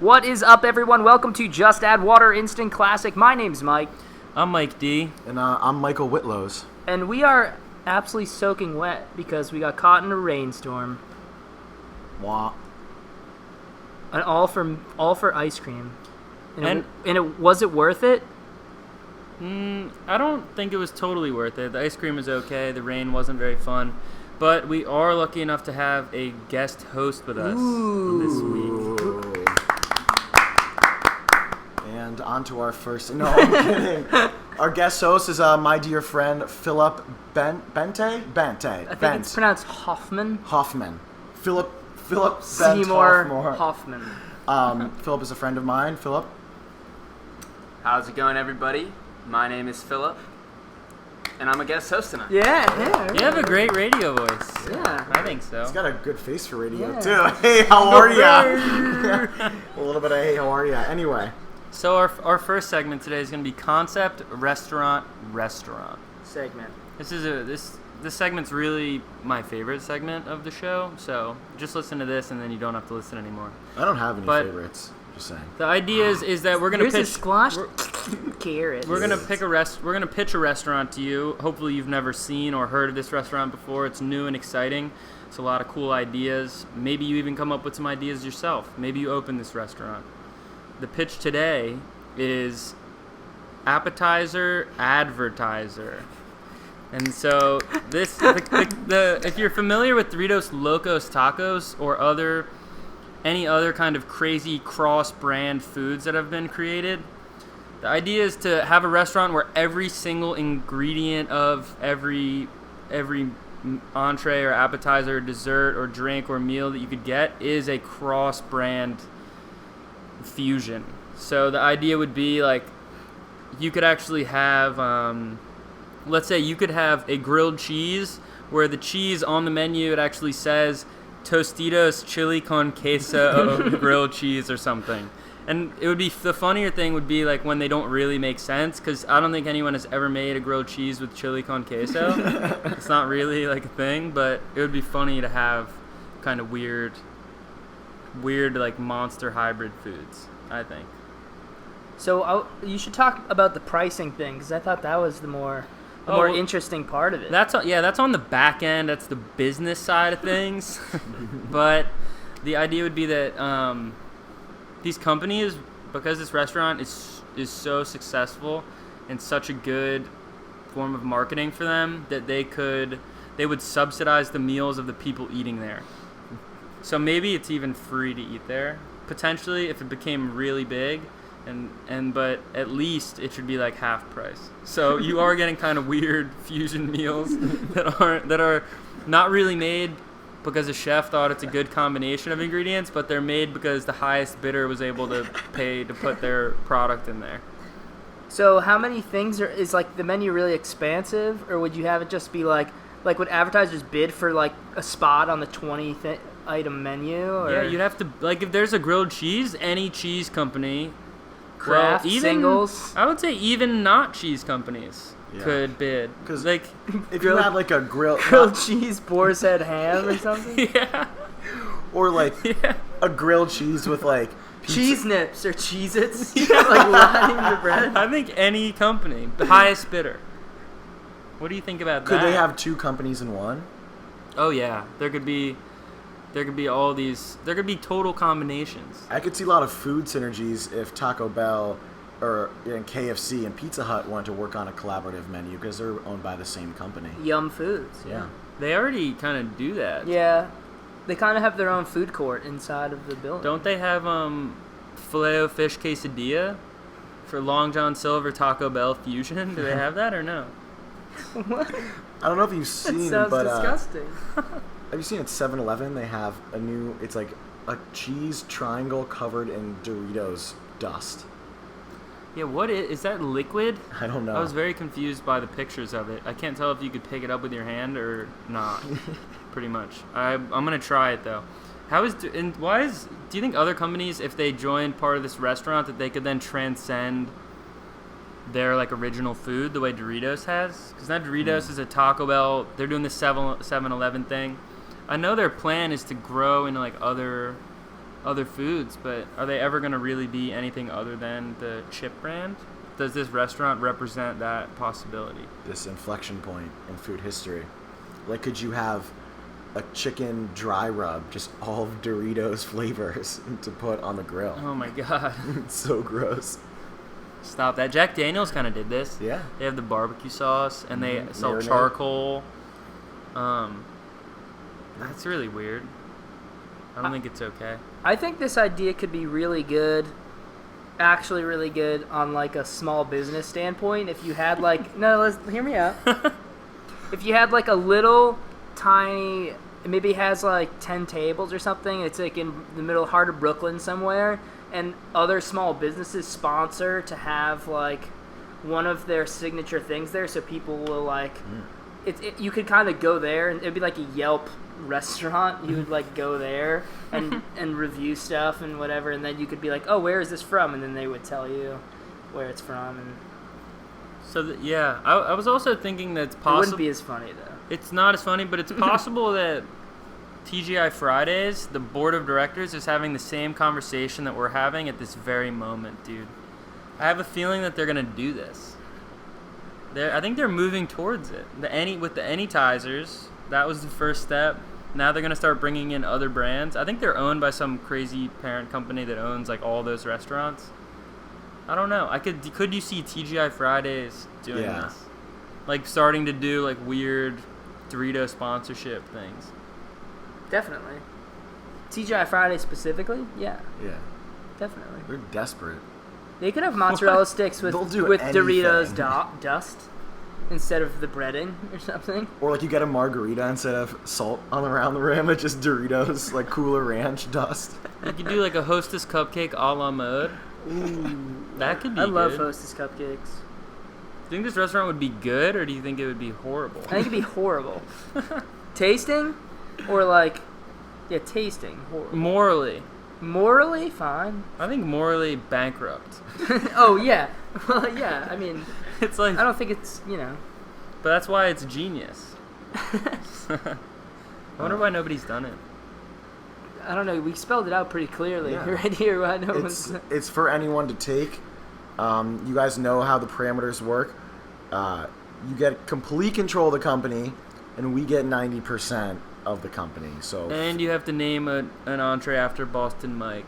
What is up, everyone? Welcome to Just Add Water Instant Classic. My name's Mike. I'm Mike D. And I'm Michael Whitlows. And we are absolutely soaking wet because we got caught in a rainstorm. Wah. And all for ice cream. Was it worth it? I don't think it was totally worth it. The ice cream was okay. The rain wasn't very fun. But we are lucky enough to have a guest host with us this week. And on to our first... No, I'm kidding. Our guest host is my dear friend, Philip Bente? Bente. I think it's pronounced Hoffman. Philip Seymour Hoffman. Philip is a friend of mine. Philip? How's it going, everybody? My name is Philip, and I'm a guest host tonight. Yeah. You have a great radio voice. Yeah. I think so. He's got a good face for radio, too. Hey, how are ya? A little bit of hey, how are ya? Anyway. So our first segment today is going to be Concept Restaurant Segment. This segment's really my favorite segment of the show, so just listen to this and then you don't have to listen anymore. I don't have any favorites. Just saying. The idea is that we're gonna pitch squash carrots. We're gonna pitch a restaurant to you. Hopefully you've never seen or heard of this restaurant before. It's new and exciting. It's a lot of cool ideas. Maybe you even come up with some ideas yourself. Maybe you open this restaurant. The pitch today is Advertiser. And so this if you're familiar with Doritos Locos Tacos or any other kind of crazy cross-brand foods that have been created, the idea is to have a restaurant where every single ingredient of every entree or appetizer or dessert or drink or meal that you could get is a cross-brand fusion. So the idea would be like you could actually have let's say you could have a grilled cheese where the cheese on the menu, it actually says Tostitos chili con queso grilled cheese or something. And it would be, the funnier thing would be like when they don't really make sense, because I don't think anyone has ever made a grilled cheese with chili con queso. It's not really like a thing, but it would be funny to have kind of weird like monster hybrid foods, I think. So you should talk about the pricing thing, because I thought that was the more interesting part of it. That's on the back end. That's the business side of things. But the idea would be that these companies, because this restaurant is so successful and such a good form of marketing for them, that they would subsidize the meals of the people eating there. So maybe it's even free to eat there, potentially, if it became really big. But at least it should be like half price. So you are getting kind of weird fusion meals that are not really made because a chef thought it's a good combination of ingredients, but they're made because the highest bidder was able to pay to put their product in there. So how many things is like the menu really expansive, or would you have it just be like would advertisers bid for like a spot on the 20 item menu? Or? Yeah, you'd have to, like, if there's a grilled cheese, any cheese company. Craft, singles. I would say even not cheese companies could bid. Because like, if you had like a grilled cheese, boar's head ham or something. Yeah. Or like a grilled cheese with like pizza. Cheese nips or Cheez-Its, like lining the bread. I think any company, the highest bidder. What do you think about that? Could they have two companies in one? Oh yeah, there could be all these. There could be total combinations. I could see a lot of food synergies if Taco Bell or KFC and Pizza Hut wanted to work on a collaborative menu because they're owned by the same company. Yum Foods. Yeah. They already kind of do that. Yeah. They kind of have their own food court inside of the building. Don't they have Filet-O-Fish quesadilla for Long John Silver Taco Bell fusion? Do they have that or no? What? I don't know if you've seen, that sounds but disgusting. have you seen at 7-Eleven they have a new? It's like a cheese triangle covered in Doritos dust. Yeah, what is that liquid? I don't know. I was very confused by the pictures of it. I can't tell if you could pick it up with your hand or not. Pretty much. I'm gonna try it though. Do you think other companies, if they joined part of this restaurant, that they could then transcend their like original food the way Doritos has? Because now Doritos is a Taco Bell. They're doing the 7-Eleven thing. I know their plan is to grow into like other other foods, but are they ever going to really be anything other than the chip brand? Does this restaurant represent that possibility? This inflection point in food history. Like, could you have a chicken dry rub, just all of Doritos flavors to put on the grill? Oh my god. It's so gross. Stop that. Jack Daniels kind of did this. Yeah. They have the barbecue sauce, and they sell Marinade. charcoal. That's really weird. I don't think it's okay. I think this idea could be really good, actually really good on like a small business standpoint. If you had like, hear me out. If you had like a little tiny, maybe it has like 10 tables or something, it's like in the middle heart of Brooklyn somewhere, and other small businesses sponsor to have like one of their signature things there, so people will like, you could kind of go there, and it'd be like a Yelp restaurant. You would like go there and review stuff and whatever, and then you could be like, oh, where is this from? And then they would tell you where it's from. And So, I was also thinking that it's it possible. wouldn't be as funny though. It's not as funny, but it's possible that TGI Fridays, the board of directors, is having the same conversation that we're having at this very moment, dude. I have a feeling that they're going to do this. I think they're moving towards it. With the Anytizers, that was the first step. Now they're going to start bringing in other brands. I think they're owned by some crazy parent company that owns like all those restaurants. I don't know. Could you see TGI Fridays doing this? Like starting to do like weird Dorito sponsorship things. Definitely. TGI Fridays specifically? Yeah, Yeah. definitely. They're desperate. They could have mozzarella sticks with They'll do Doritos anything. dust instead of the breading or something. Or like you get a margarita instead of salt on around the rim, it's just Doritos, like Cooler Ranch dust. You could do like a Hostess cupcake a la mode. Ooh, That could be I love good. Hostess cupcakes. Do you think this restaurant would be good, or do you think it would be horrible? I think it'd be horrible. Tasting, or like, tasting horrible. Morally, fine. I think morally bankrupt. Oh yeah, well yeah. I mean, It's like, I don't think it's but that's why it's genius. I wonder why nobody's done it. I don't know. We spelled it out pretty clearly Yeah. right here. Why no one's. It's for anyone to take. You guys know how the parameters work. You get complete control of the company, and we get 90% of the company. So And you have to name an entree after Boston Mike.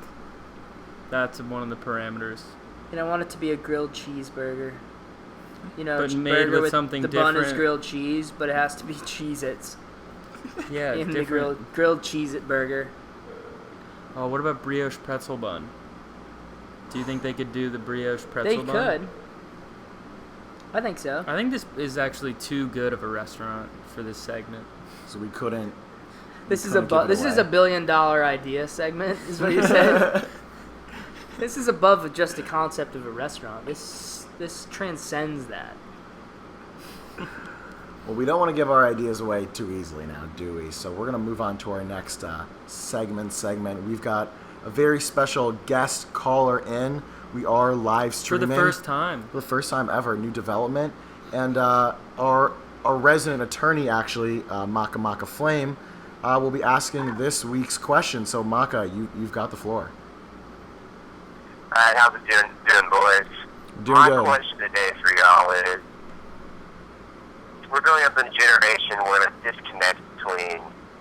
That's one of the parameters. And I want it to be a grilled cheeseburger. But made burger with something the bun is different. grilled cheese, but it has to be Cheez-Its Yeah, in the different. grilled Cheez-It burger. Oh, what about brioche pretzel bun? Do you think they could do the brioche pretzel They bun? could. I think so. I think this is actually too good of a restaurant for this segment. so we couldn't. This is couldn't give it this is a away. $1 billion idea segment, is what you said. This is above just the concept of a restaurant. This transcends that. Well, we don't want to give our ideas away too easily now, do we? So we're going to move on to our next segment. We've got a very special guest caller in. We are live For streaming. the first time. For the first time ever, new development. And our resident attorney, actually, Maka Flame, will be asking this week's question. So, Maka, you've got the floor. Alright, how's it doing, boys? Doing My good. question today for y'all is, we're growing up in a generation where the disconnect between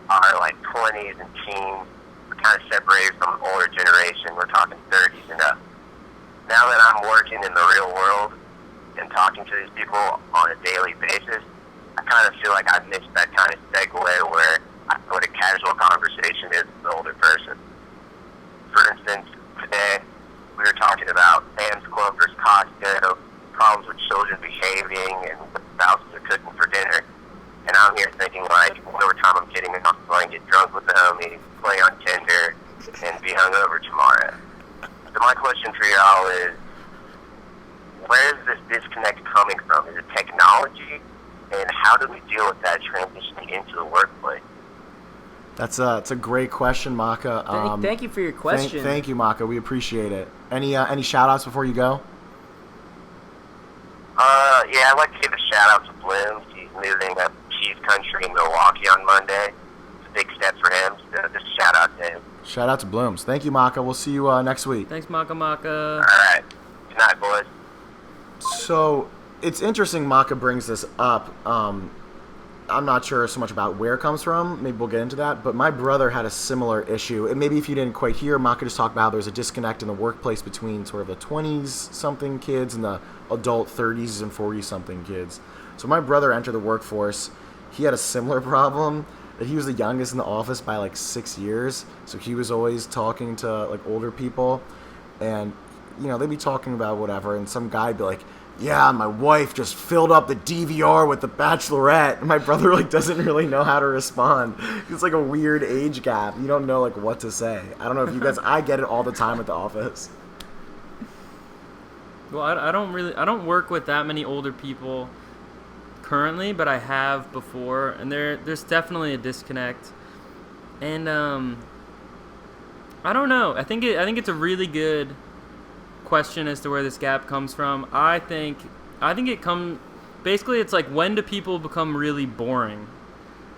our 20s and teens, we're kind of separated from the older generation. We're talking 30s and up. Now that I'm working in the real world and talking to these people on a daily basis, I kind of feel like I've missed that kind of segue where I know what a casual conversation is with an older person. For instance, today we were talking about Sam's Club versus Costco, problems with children behaving, and what spouses are cooking for dinner. And I'm here thinking, whatever time I'm getting off, so I can get drunk with the homies, play on Tinder, and be hungover tomorrow. So my question for y'all is, where is this disconnect coming from? Is it technology? And how do we deal with that transitioning into the workplace? It's a great question, Maka. Thank you for your question. Thank you, Maka. We appreciate it. Any shout-outs before you go? Yeah, I'd like to give a shout-out to Blooms. He's moving up Cheese Country in Milwaukee on Monday. It's a big step for him, so just a shout-out to him. Shout out to Blooms. Thank you, Maka. We'll see you next week. Thanks, Maka Maka. All right. Good night, boys. So it's interesting Maka brings this up. I'm not sure so much about where it comes from. Maybe we'll get into that. But my brother had a similar issue. And maybe if you didn't quite hear, Maka just talked about how there's a disconnect in the workplace between sort of the 20s-something kids and the adult 30s and 40s-something kids. So my brother entered the workforce. He had a similar problem. That he was the youngest in the office by like 6 years. So he was always talking to like older people. And, you know, they'd be talking about whatever. And some guy'd be like, yeah, my wife just filled up the DVR with The Bachelorette. And my brother like doesn't really know how to respond. It's like a weird age gap. You don't know like what to say. I don't know if you guys. I get it all the time at the office. Well, I don't work with that many older people currently, but I have before, and there's definitely a disconnect. And I don't know. I think it's a really good question as to where this gap comes from. I think it comes basically, it's like, when do people become really boring,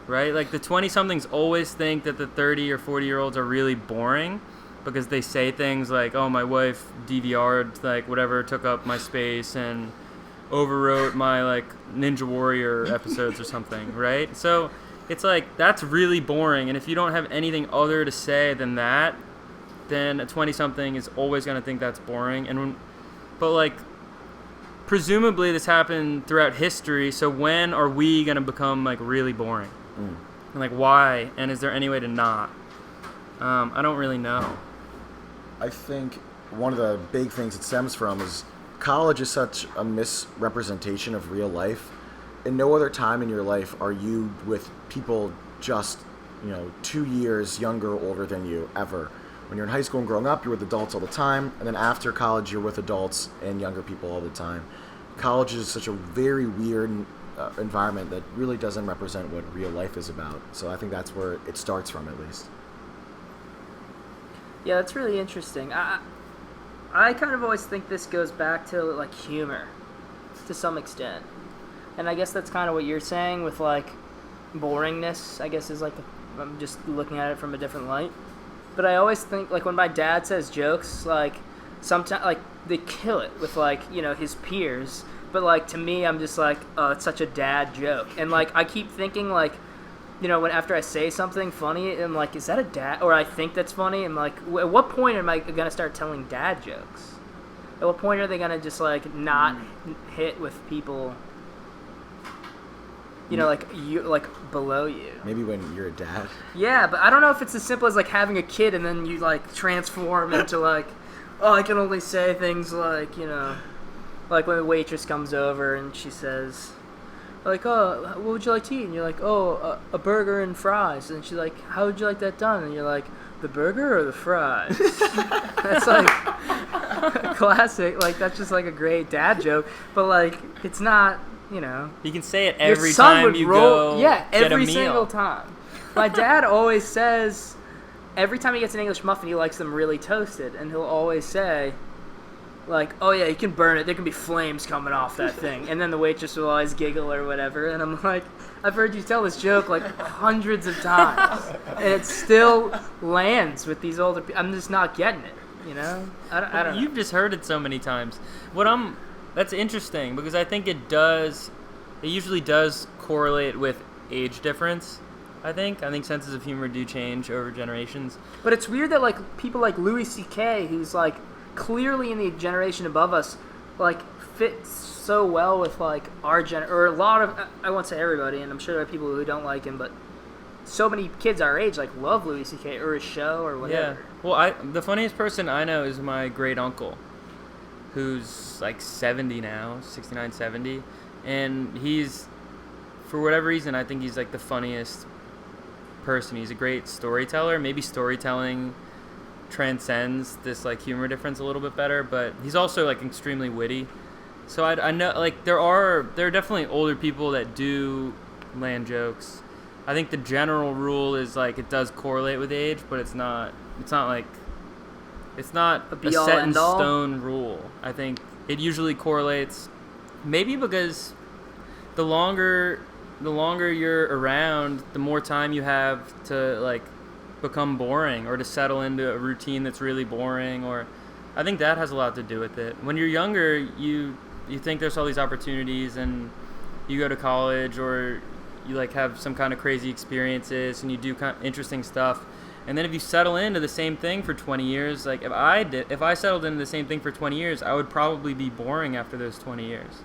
right? Like the 20-somethings always think that the 30 or 40-year-olds are really boring because they say things like, oh, my wife DVR'd like whatever, took up my space and overwrote my like Ninja Warrior episodes or something, right? So it's like, that's really boring, and if you don't have anything other to say than that, then a 20-something is always going to think that's boring. But like, presumably this happened throughout history, so when are we going to become like really boring? And like, why? And is there any way to not? I don't really know. I think one of the big things it stems from is college is such a misrepresentation of real life. In no other time in your life are you with people just, 2 years younger or older than you ever. When you're in high school and growing up, you're with adults all the time, and then after college, you're with adults and younger people all the time. College is such a very weird environment that really doesn't represent what real life is about. So I think that's where it starts from, at least. Yeah, that's really interesting. I kind of always think this goes back to like humor, to some extent, and I guess that's kind of what you're saying with like boringness. I guess is like I'm just looking at it from a different light. But I always think, like, when my dad says jokes, like, sometimes, like, they kill it with, like, his peers. But, like, to me, I'm just like, oh, it's such a dad joke. And, like, I keep thinking, like, when after I say something funny, I'm like, is that a dad? Or I think that's funny. I'm like, at what point am I going to start telling dad jokes? At what point are they going to just, like, not hit with people, like below you? Maybe when you're a dad. Yeah, but I don't know if it's as simple as like having a kid and then you like transform into like, oh, I can only say things like, like when the waitress comes over and she says, like, oh, what would you like to eat? And you're like, oh, a burger and fries. And she's like, how would you like that done? And you're like, the burger or the fries? That's like a classic. Like, that's just like a great dad joke. But like, it's not. You can say it every time you go yeah, get every a meal. single time. My dad always says, every time he gets an English muffin, he likes them really toasted, and he'll always say, like, oh yeah, you can burn it, there can be flames coming off that thing, and then the waitress will always giggle or whatever, and I'm like, I've heard you tell this joke like hundreds of times, and it still lands with these older people. I'm just not getting it, I don't know. You've just heard it so many times. That's interesting, because I think it usually does correlate with age difference, I think senses of humor do change over generations. But it's weird that like people like Louis C.K., who's like clearly in the generation above us, like fits so well with like our or a lot of, I won't say everybody, and I'm sure there are people who don't like him, but so many kids our age like love Louis C.K. or his show or whatever. Yeah. Well, the funniest person I know is my great uncle, who's like 70 now, 69, 70, and he's, for whatever reason, I think he's like the funniest person. He's a great storyteller. Maybe storytelling transcends this like humor difference a little bit better, but he's also like extremely witty. So I know like there are definitely older people that do land jokes. I think the general rule is like it does correlate with age, but it's not like it's not a set in stone rule. I think it usually correlates, maybe because the longer you're around, the more time you have to like become boring or to settle into a routine that's really boring, or I think that has a lot to do with it. When you're younger, you think there's all these opportunities and you go to college or you like have some kind of crazy experiences and you do kind of interesting stuff. And then if you settle into the same thing for 20 years, like if I settled into the same thing for 20 years, I would probably be boring after those 20 years.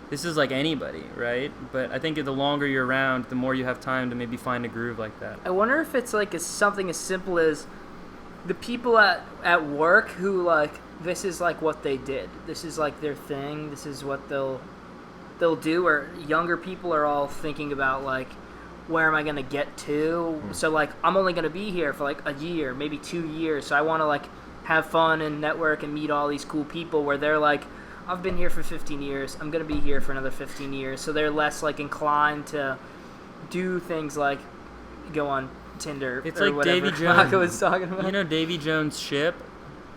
This is like anybody, right? But I think the longer you're around, the more you have time to maybe find a groove like that. I wonder if it's like something as simple as the people at work who like this is like what they did. This is like their thing. This is what they'll do. Or younger people are all thinking about like, where am I gonna get to? So like I'm only gonna be here for like a year, maybe 2 years. So I want to like have fun and network and meet all these cool people. Where they're like, I've been here for 15 years. I'm gonna be here for another 15 years. So they're less like inclined to do things like go on Tinder. It's or like whatever Davy Jones. Maka was talking about. You know Davy Jones' ship?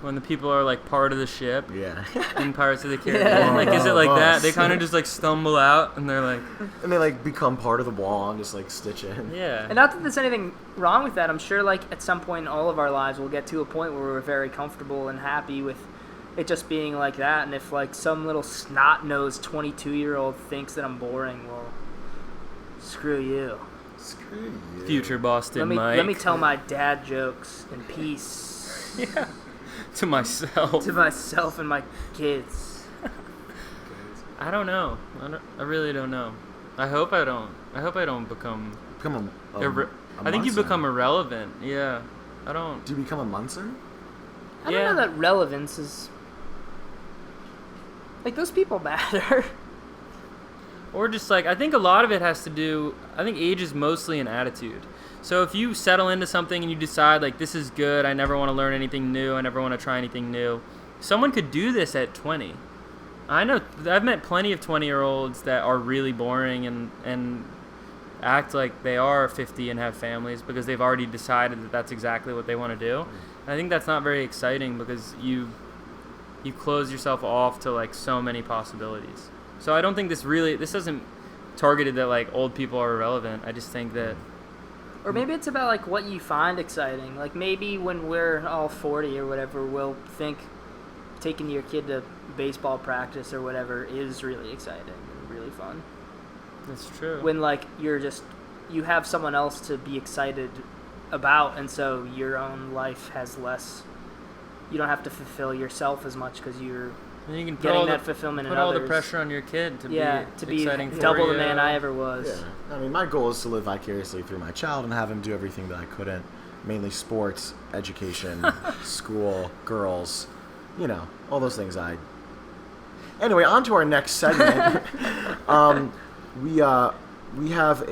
When the people are like part of the ship Yeah. in Pirates of the Caribbean. Yeah. Like, is it like that? Bus. They kind of just like stumble out and they're like, And they like become part of the wall and just like stitch in. yeah. And not that there's anything wrong with that. I'm sure like at some point in all of our lives we'll get to a point where we're very comfortable and happy with it just being like that. And if like some little snot-nosed 22-year-old thinks that I'm boring, well, screw you. Screw you. Future Boston Mike. Let me tell my dad jokes in peace. Yeah. To myself. To myself and my kids. I don't know. I really don't know. I hope I don't become. Become a I think you Munson. become irrelevant. Yeah. I don't. Do you become a Munson? I Yeah. don't know that relevance is like those people matter. Or just like, I think a lot of it has to do, I think age is mostly an attitude. So if you settle into something and you decide like, this is good, I never want to learn anything new, I never want to try anything new, someone could do this at 20. I know, I've met plenty of 20-year-olds that are really boring and act like they are 50 and have families because they've already decided that that's exactly what they want to do. And I think that's not very exciting because you close yourself off to like so many possibilities. So I don't think this isn't targeted that like old people are irrelevant. I just think that. Or maybe it's about like what you find exciting. Like maybe when we're all 40 or whatever, we'll think taking your kid to baseball practice or whatever is really exciting and really fun. That's true. When like you have someone else to be excited about, and so your own life has less. You don't have to fulfill yourself as much because you're and you can put getting all that the, fulfillment put in all others. the pressure on your kid to be exciting for double you. the man I ever was. Yeah. I mean, my goal is to live vicariously through my child and have him do everything that I couldn't. Mainly sports, education, school, girls, all those things Anyway, on to our next segment. We have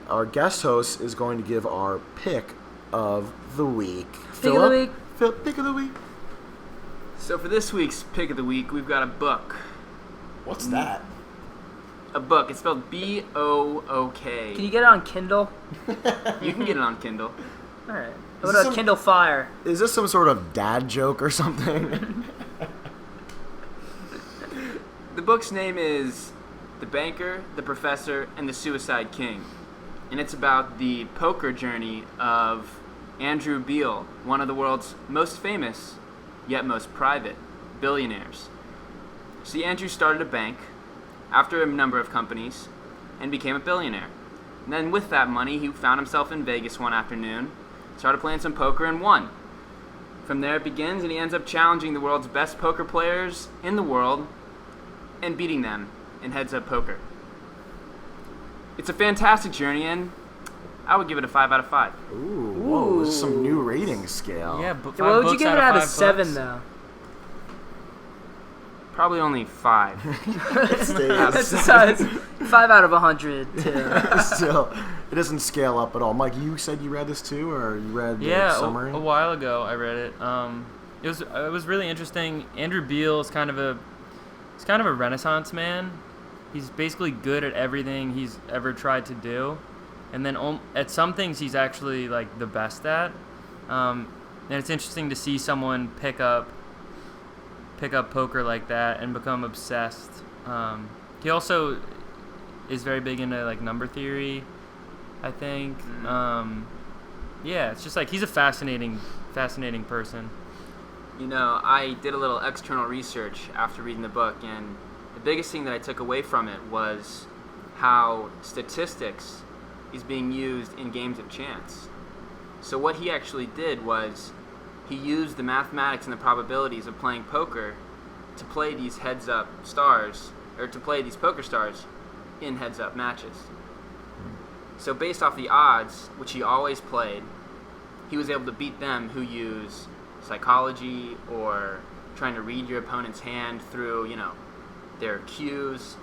our guest host is going to give our pick of the week. Pick of the week. Pick of the week. So for this week's pick of the week, we've got a book. What's that? A book. It's spelled B-O-O-K. Can you get it on Kindle? You can get it on Kindle. All right. Is What this about Kindle Fire? Is this some sort of dad joke or something? The book's name is The Banker, the Professor, and the Suicide King. And it's about the poker journey of Andrew Beale, one of the world's most famous, yet most private, billionaires. See, Andrew started a bank after a number of companies and became a billionaire. And then with that money, he found himself in Vegas one afternoon, started playing some poker and won. From there it begins, and he ends up challenging the world's best poker players in the world and beating them in heads-up poker. It's a fantastic journey, and I would give it a 5 out of 5. Ooh, whoa, this is some new rating scale. Yeah, but What would you give it out of 5 7 books? though? Probably only 5. It It's 5 out of 100 too. Still, it doesn't scale up at all. Mike, you said you read this too, or you read the Yeah, summary? a while ago I read it. It was really interesting. Andrew Beale is kind of a Renaissance man. He's basically good at everything he's ever tried to do, and then at some things he's actually like the best at. And it's interesting to see someone pick up poker like that and become obsessed. He also is very big into like number theory, I think. Yeah, it's just like he's a fascinating person. You know, I did a little external research after reading the book, and the biggest thing that I took away from it was how statistics is being used in games of chance. So what he actually did was he used the mathematics and the probabilities of playing poker to play these heads-up stars, or to play these poker stars in heads-up matches. So based off the odds, which he always played, he was able to beat them who use psychology or trying to read your opponent's hand through, their cues.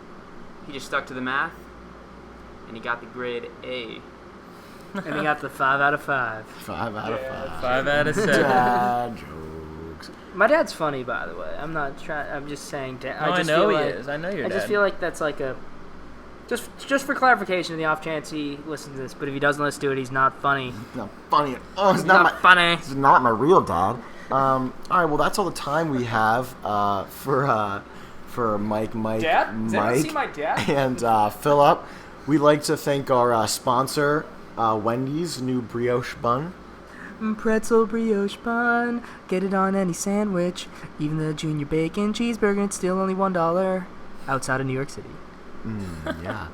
He just stuck to the math, and he got the grade A. And he got the 5 out of 5. 5 out of 5. 5 out of 7. Dad jokes. My dad's funny, by the way. I'm not trying. I'm just saying. I know he is. I know your dad. I just feel like that's like a. Just for clarification, in the off chance he listens to this, but if he doesn't listen to it, he's not funny. He's not funny. Oh, He's not funny. He's not my real dad. All right. Well, that's all the time we have for Mike, Dad? Does anyone see my dad? and Philip. We'd like to thank our sponsor, Wendy's new brioche bun. Pretzel brioche bun. Get it on any sandwich. Even the junior bacon cheeseburger, it's still only $1 outside of New York City. Yeah.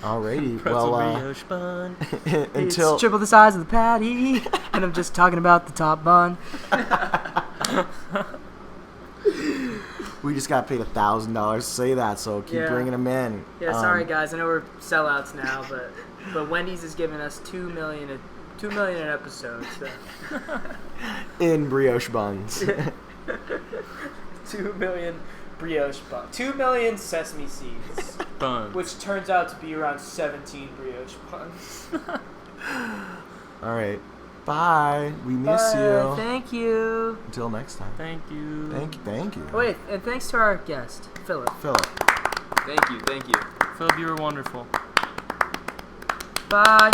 Alrighty. Pretzel Well, brioche bun. until It's triple the size of the patty, and I'm just talking about the top bun. we just got paid $1,000 to say that, so keep Yeah. bringing them in. Yeah, sorry guys, I know we're sellouts now, but Wendy's is giving us $2 million an episode. So. In brioche buns. 2 million brioche buns. 2 million sesame seeds. Buns. Which turns out to be around 17 brioche buns. All right. Bye. We miss Bye. you. Thank you. Until next time. Thank you. Thank you. Wait, and thanks to our guest, Philip. Philip. Thank you. Philip, you were wonderful. Bye.